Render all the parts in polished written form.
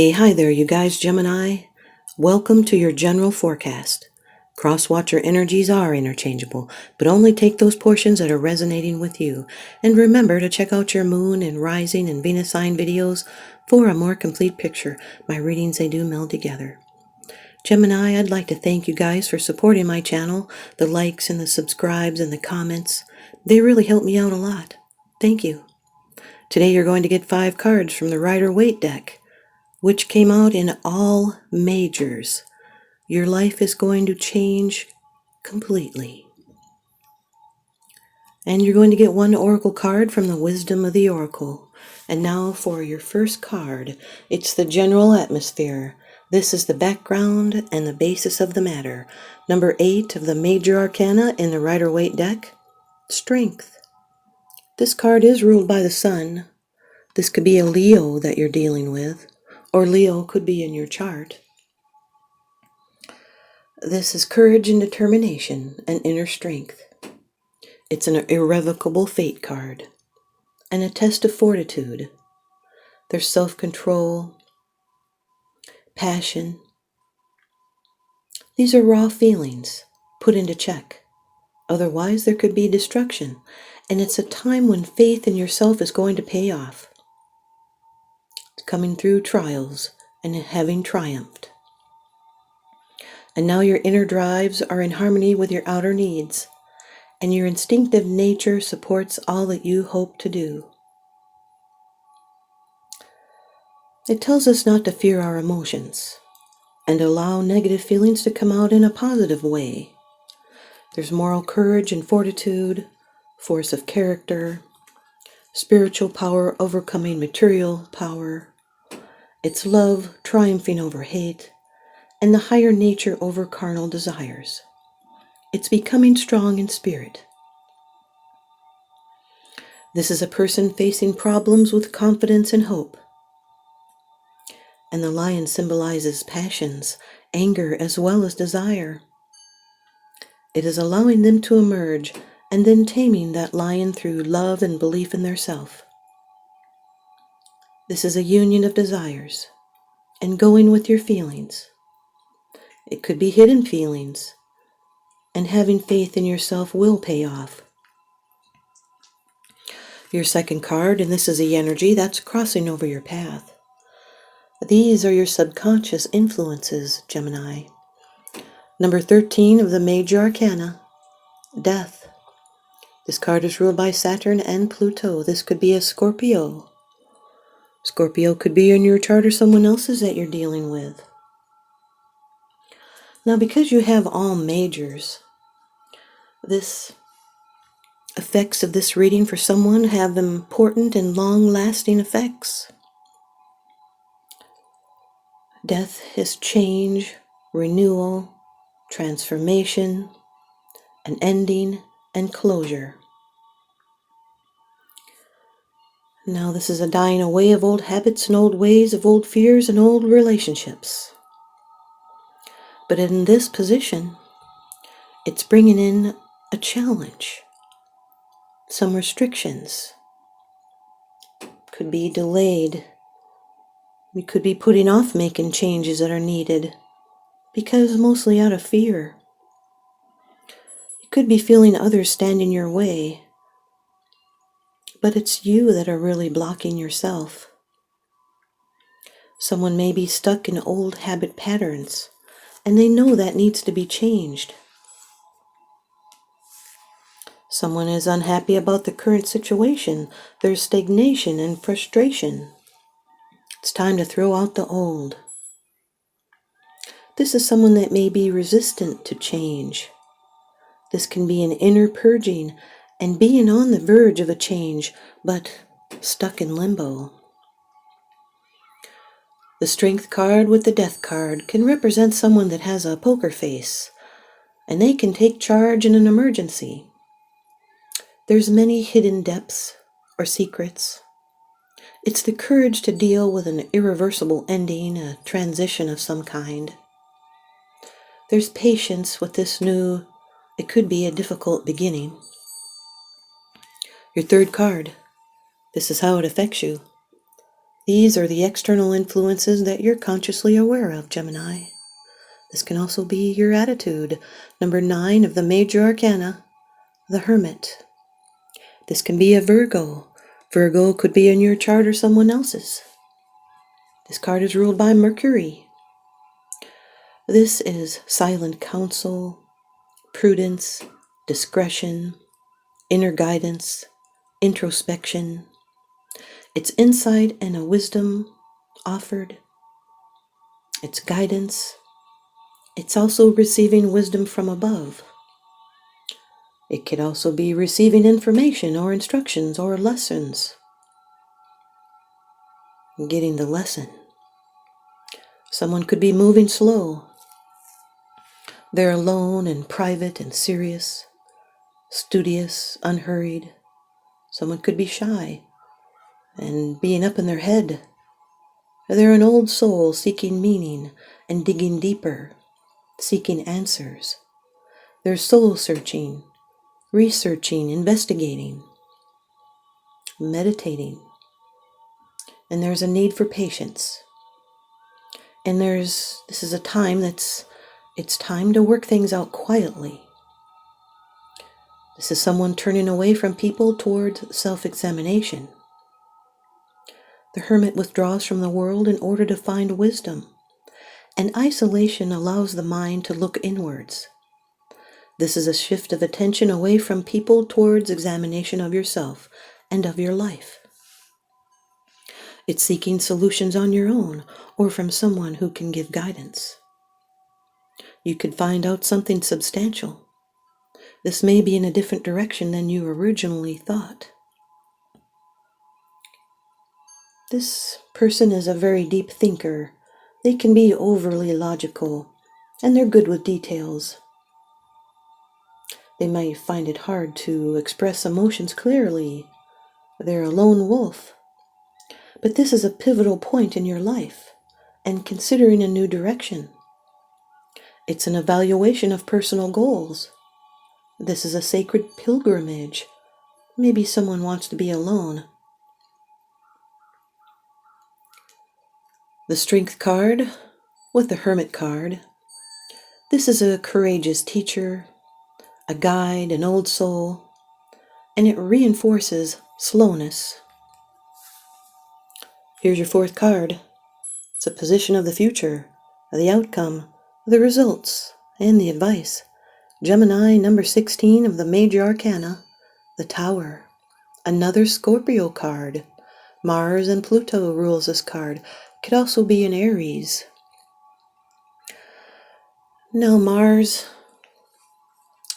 Hi there, you guys, Gemini. Welcome to your general forecast. Cross-watcher energies are interchangeable, but only take those portions that are resonating with you. And remember to check out your moon and rising and Venus sign videos for a more complete picture. My readings, they do meld together. Gemini, I'd like to thank you guys for supporting my channel. The likes and the subscribes and the comments, they really help me out a lot. Thank you. Today you're going to get 5 cards from the Rider-Waite deck, which came out in all majors. Your life is going to change completely. And you're going to get 1 oracle card from the Wisdom of the Oracle. And now for your first card. It's the general atmosphere. This is the background and the basis of the matter. Number 8 of the major arcana in the Rider-Waite deck, Strength. This card is ruled by the sun. This could be a Leo that you're dealing with, or Leo could be in your chart. This is courage and determination and inner strength. It's an irrevocable fate card and a test of fortitude. There's self-control, passion. These are raw feelings put into check. Otherwise, there could be destruction. And it's a time when faith in yourself is going to pay off. Coming through trials and having triumphed. And now your inner drives are in harmony with your outer needs, and your instinctive nature supports all that you hope to do. It tells us not to fear our emotions and allow negative feelings to come out in a positive way. There's moral courage and fortitude, force of character, spiritual power overcoming material power. It's love triumphing over hate, and the higher nature over carnal desires. It's becoming strong in spirit. This is a person facing problems with confidence and hope. And the lion symbolizes passions, anger, as well as desire. It is allowing them to emerge and then taming that lion through love and belief in their self. This is a union of desires and going with your feelings. It could be hidden feelings, and having faith in yourself will pay off. Your second card, and this is the energy that's crossing over your path. These are your subconscious influences, Gemini. Number 13 of the major arcana, Death. This card is ruled by Saturn and Pluto. This could be a Scorpio. Scorpio could be in your chart or someone else's that you're dealing with. Now, because you have all majors, this effects of this reading for someone have important and long-lasting effects. Death is change, renewal, transformation, an ending, and closure. Now, this is a dying away of old habits and old ways, of old fears and old relationships. But in this position, it's bringing in a challenge, some restrictions. Could be delayed. We could be putting off making changes that are needed because mostly out of fear. You could be feeling others stand in your way, but it's you that are really blocking yourself. Someone may be stuck in old habit patterns, and they know that needs to be changed. Someone is unhappy about the current situation. There's stagnation and frustration. It's time to throw out the old. This is someone that may be resistant to change. This can be an inner purging and being on the verge of a change, but stuck in limbo. The Strength card with the Death card can represent someone that has a poker face, and they can take charge in an emergency. There's many hidden depths or secrets. It's the courage to deal with an irreversible ending, a transition of some kind. There's patience with this new, it could be a difficult beginning. Your third card, this is how it affects you. These are the external influences that you're consciously aware of, Gemini. This can also be your attitude. Number 9 of the major arcana, the Hermit. This can be a Virgo. Virgo could be in your chart or someone else's. This card is ruled by Mercury. This is silent counsel, prudence, discretion, inner guidance, introspection. It's insight and a wisdom offered. It's guidance. It's also receiving wisdom from above. It could also be receiving information or instructions or lessons. Getting the lesson. Someone could be moving slow. They're alone and private and serious, studious, unhurried. Someone could be shy and being up in their head. They're an old soul seeking meaning and digging deeper, seeking answers. They're soul searching, researching, investigating, meditating. And there's a need for patience. And this is a time it's time to work things out quietly. This is someone turning away from people towards self-examination. The Hermit withdraws from the world in order to find wisdom, and isolation allows the mind to look inwards. This is a shift of attention away from people towards examination of yourself and of your life. It's seeking solutions on your own or from someone who can give guidance. You could find out something substantial. This may be in a different direction than you originally thought. This person is a very deep thinker. They can be overly logical, and they're good with details. They might find it hard to express emotions clearly. They're a lone wolf. But this is a pivotal point in your life, and considering a new direction. It's an evaluation of personal goals. This is a sacred pilgrimage. Maybe someone wants to be alone. The Strength card with the Hermit card. This is a courageous teacher, a guide, an old soul, and it reinforces slowness. Here's your 4th card. It's a position of the future, the outcome, the results, and the advice. Gemini, number 16 of the major arcana, the Tower. Another Scorpio card. Mars and Pluto rules this card. Could also be in Aries. Now Mars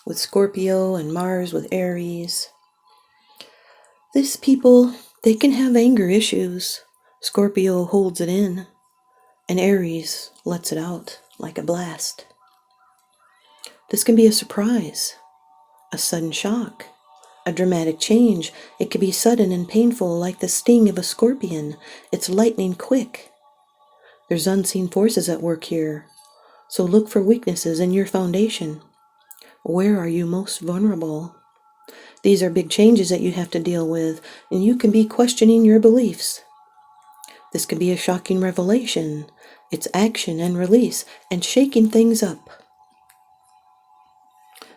with Scorpio and Mars with Aries. These people, they can have anger issues. Scorpio holds it in, and Aries lets it out like a blast. This can be a surprise, a sudden shock, a dramatic change. It can be sudden and painful like the sting of a scorpion. It's lightning quick. There's unseen forces at work here, so look for weaknesses in your foundation. Where are you most vulnerable? These are big changes that you have to deal with, and you can be questioning your beliefs. This can be a shocking revelation. It's action and release and shaking things up.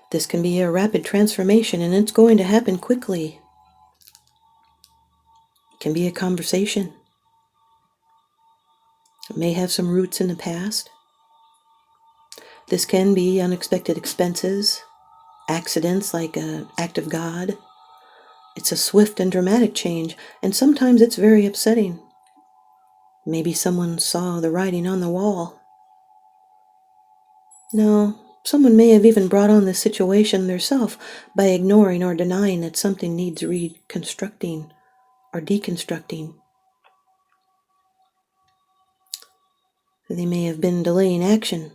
This can be a rapid transformation, and it's going to happen quickly. It can be a conversation. It may have some roots in the past. This can be unexpected expenses, accidents like an act of God. It's a swift and dramatic change, and sometimes it's very upsetting. Maybe someone saw the writing on the wall. No, someone may have even brought on this situation themselves by ignoring or denying that something needs reconstructing or deconstructing. They may have been delaying action.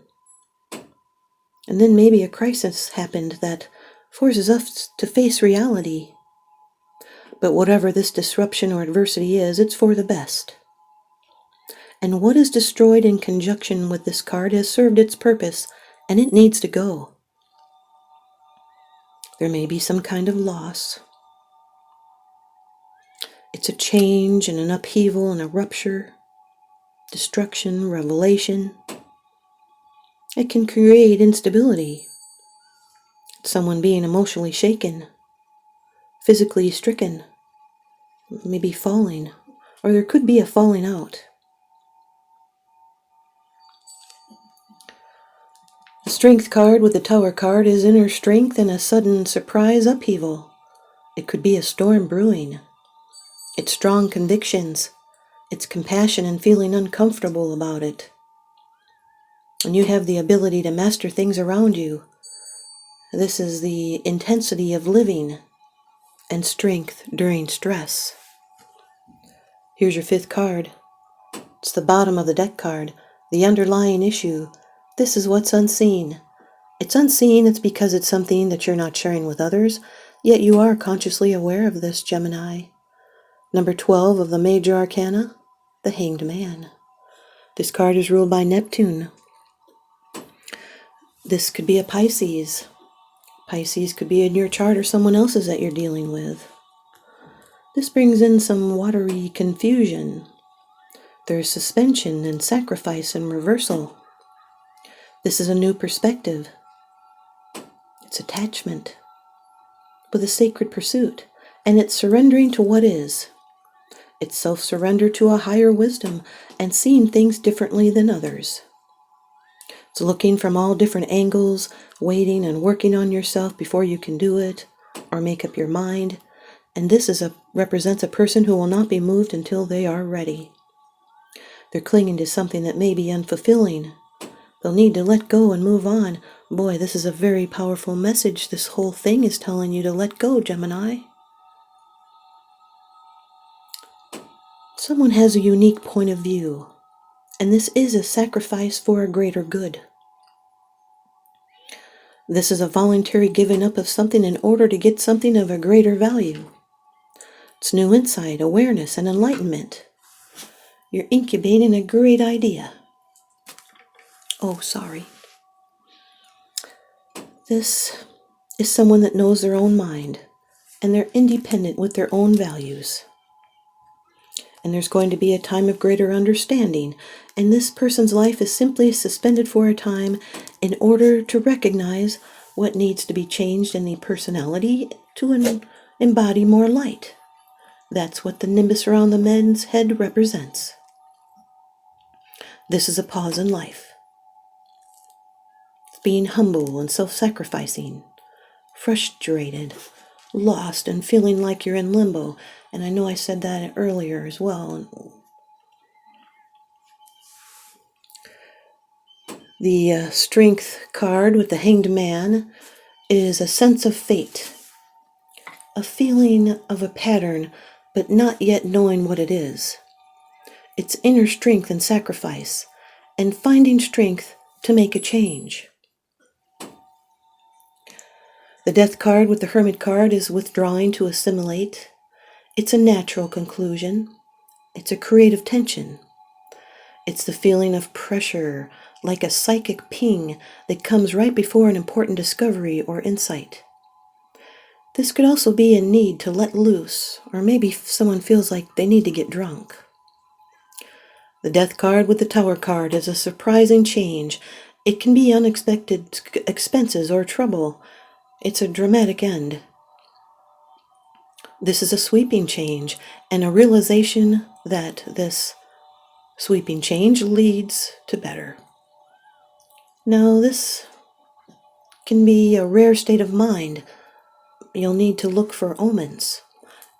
And then maybe a crisis happened that forces us to face reality. But whatever this disruption or adversity is, it's for the best. And what is destroyed in conjunction with this card has served its purpose, and it needs to go. There may be some kind of loss. It's a change and an upheaval and a rupture, destruction, revelation. It can create instability. Someone being emotionally shaken, physically stricken, maybe falling, or there could be a falling out. The Strength card with the Tower card is inner strength and a sudden surprise upheaval. It could be a storm brewing. It's strong convictions. It's compassion and feeling uncomfortable about it. And you have the ability to master things around you. This is the intensity of living and strength during stress. Here's your 5th card. It's the bottom of the deck card, the underlying issue. This is what's unseen. It's unseen, it's because it's something that you're not sharing with others, yet you are consciously aware of this, Gemini. Number 12 of the Major Arcana, the Hanged Man. This card is ruled by Neptune. This could be a Pisces. Pisces could be in your chart or someone else's that you're dealing with. This brings in some watery confusion. There's suspension and sacrifice and reversal. This is a new perspective. It's attachment with a sacred pursuit, and it's surrendering to what is. It's self-surrender to a higher wisdom and seeing things differently than others. It's looking from all different angles, waiting and working on yourself before you can do it or make up your mind. And this represents a person who will not be moved until they are ready. They're clinging to something that may be unfulfilling. They'll need to let go and move on. Boy, this is a very powerful message. This whole thing is telling you to let go, Gemini. Someone has a unique point of view, and this is a sacrifice for a greater good. This is a voluntary giving up of something in order to get something of a greater value. It's new insight, awareness, and enlightenment. You're incubating a great idea. Oh, sorry. This is someone that knows their own mind, and they're independent with their own values. And there's going to be a time of greater understanding, and this person's life is simply suspended for a time in order to recognize what needs to be changed in the personality to embody more light. That's what the nimbus around the man's head represents. This is a pause in life. It's being humble and self-sacrificing, frustrated, lost, and feeling like you're in limbo. And I know I said that earlier as well. The Strength card with the Hanged Man is a sense of fate, a feeling of a pattern, but not yet knowing what it is. It's inner strength and sacrifice, and finding strength to make a change. The Death card with the Hermit card is withdrawing to assimilate. It's a natural conclusion. It's a creative tension. It's the feeling of pressure, like a psychic ping that comes right before an important discovery or insight. This could also be a need to let loose, or maybe someone feels like they need to get drunk. The Death card with the Tower card is a surprising change. It can be unexpected expenses or trouble. It's a dramatic end. This is a sweeping change, and a realization that this sweeping change leads to better. Now, this can be a rare state of mind. You'll need to look for omens,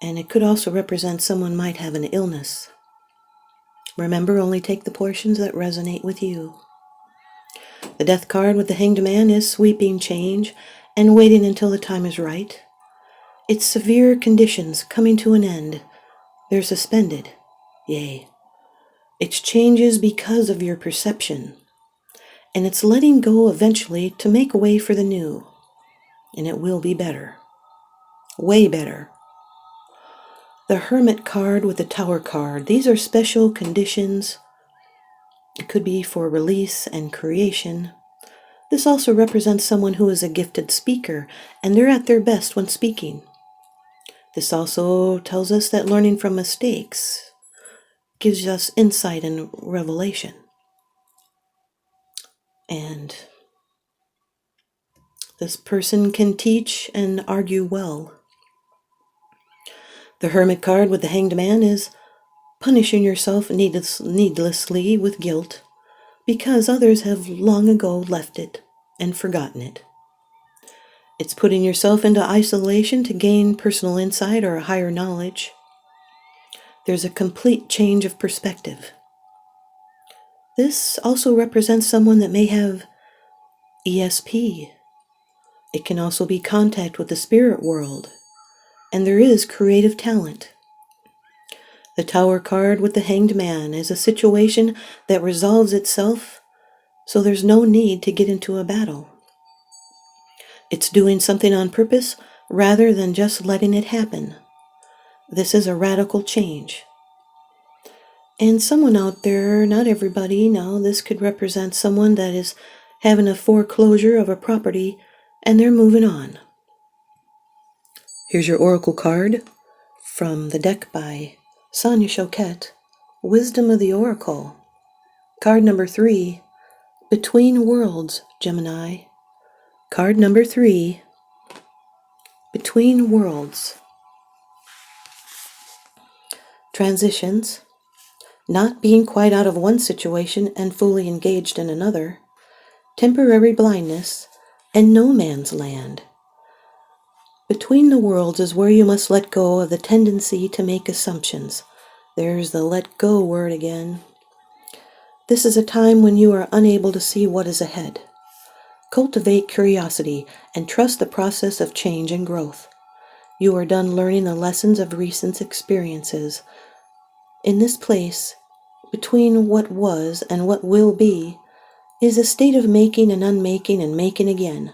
and it could also represent someone might have an illness. Remember, only take the portions that resonate with you. The Death card with the Hanged Man is sweeping change and waiting until the time is right. It's severe conditions coming to an end. They're suspended. Yea. It's changes because of your perception. And it's letting go eventually to make way for the new. And it will be better. Way better. The Hermit card with the Tower card. These are special conditions. It could be for release and creation. This also represents someone who is a gifted speaker, and they're at their best when speaking. This also tells us that learning from mistakes gives us insight and revelation. And this person can teach and argue well. The Hermit card with the Hanged Man is punishing yourself needlessly with guilt because others have long ago left it and forgotten it. It's putting yourself into isolation to gain personal insight or a higher knowledge. There's a complete change of perspective. This also represents someone that may have ESP. It can also be contact with the spirit world, and there is creative talent. The Tower card with the Hanged Man is a situation that resolves itself, so there's no need to get into a battle. It's doing something on purpose rather than just letting it happen. This is a radical change. And someone out there, not everybody, no, this could represent someone that is having a foreclosure of a property and they're moving on. Here's your oracle card from the deck by Sonia Choquette, Wisdom of the Oracle. Card number 3, Between Worlds, Gemini. Card number 3, Between Worlds. Transitions. Not being quite out of one situation and fully engaged in another. Temporary blindness and no man's land. Between the worlds is where you must let go of the tendency to make assumptions. There's the let go word again. This is a time when you are unable to see what is ahead. Cultivate curiosity and trust the process of change and growth. You are done learning the lessons of recent experiences. In this place, between what was and what will be, is a state of making and unmaking and making again.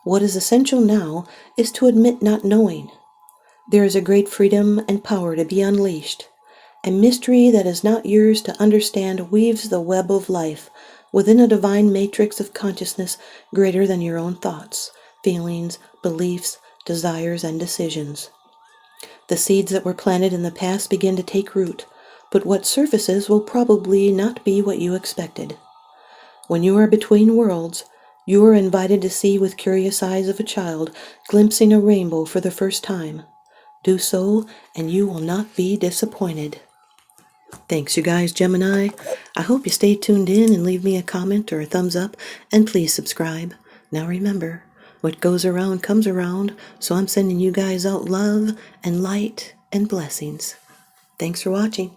What is essential now is to admit not knowing. There is a great freedom and power to be unleashed. A mystery that is not yours to understand weaves the web of life within a divine matrix of consciousness greater than your own thoughts, feelings, beliefs, desires, and decisions. The seeds that were planted in the past begin to take root, but what surfaces will probably not be what you expected. When you are between worlds, you are invited to see with curious eyes of a child glimpsing a rainbow for the first time. Do so, and you will not be disappointed. Thanks, you guys, Gemini. I hope you stay tuned in and leave me a comment or a thumbs up, and please subscribe. Now remember, what goes around comes around, so I'm sending you guys out love and light and blessings. Thanks for watching.